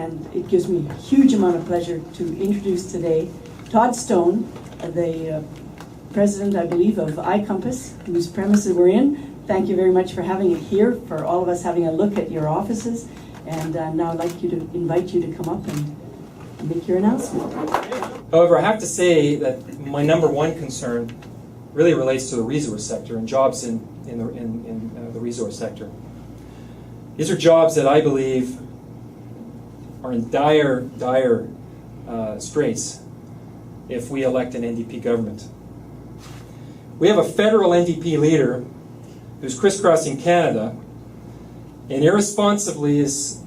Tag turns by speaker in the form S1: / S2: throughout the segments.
S1: and it gives me a huge amount of pleasure to introduce today Todd Stone, the president, I believe, of iCompass, whose premises we're in. Thank you very much for having it here, for all of us having a look at your offices, and now I'd like to invite you to come up and make your announcement.
S2: However, I have to say that my number one concern really relates to the resource sector and jobs in the resource sector. These are jobs that I believe are in dire straits if we elect an NDP government. We have a federal NDP leader who's crisscrossing Canada and irresponsibly is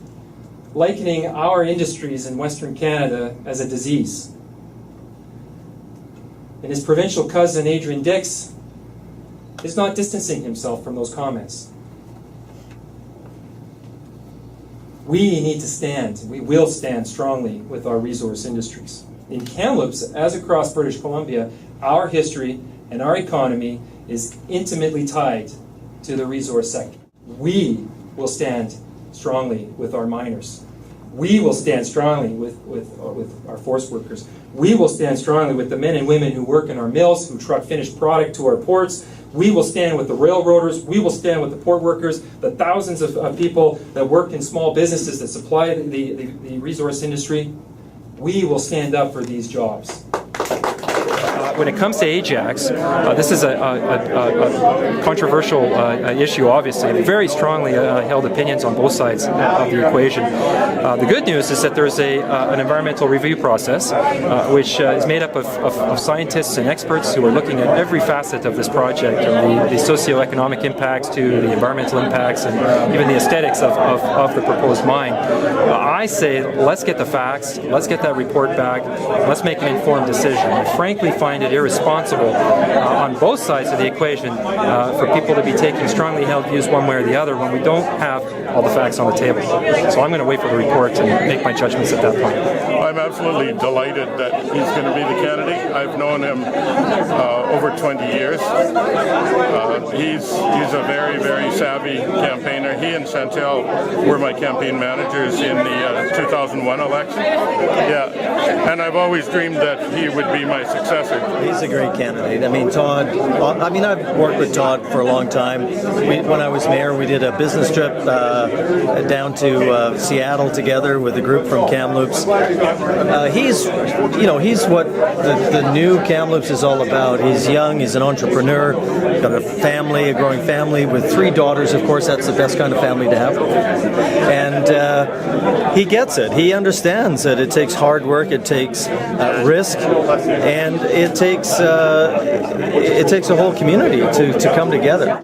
S2: likening our industries in Western Canada as a disease. And his provincial cousin, Adrian Dix, is not distancing himself from those comments. We need to stand, we will stand strongly with our resource industries. In Kamloops, as across British Columbia, our history and our economy is intimately tied to the resource sector. We will stand strongly with our miners. We will stand strongly with our forest workers. We will stand strongly with the men and women who work in our mills, who truck finished product to our ports. We will stand with the railroaders. We will stand with the port workers, the thousands of people that work in small businesses that supply the resource industry. We will stand up for these jobs.
S3: When it comes to Ajax, this is a controversial issue, obviously. Very strongly held opinions on both sides of the equation. The good news is that there's an environmental review process which is made up of scientists and experts who are looking at every facet of this project, from the socioeconomic impacts to the environmental impacts and even the aesthetics of the proposed mine. I say, let's get the facts, let's get that report back, let's make an informed decision. I frankly find it irresponsible on both sides of the equation for people to be taking strongly held views one way or the other when we don't have all the facts on the table. So I'm going to wait for the report and make my judgments at that point.
S4: I'm absolutely delighted that he's going to be the candidate. I've known him over 20 years. He's a very, very savvy campaigner. He and Chantel were my campaign managers in the 2001 election. Yeah, and I've always dreamed that he would be my successor.
S5: He's a great candidate. I mean, Todd, I've worked with Todd for a long time. When I was mayor, we did a business trip down to Seattle together with a group from Kamloops. He's what the new Kamloops is all about. He's young, he's an entrepreneur, got a family, a growing family with 3 daughters. Of course, that's the best kind of family to have. And he gets it. He understands that it takes hard work, it takes risk, and it takes a whole community to come together.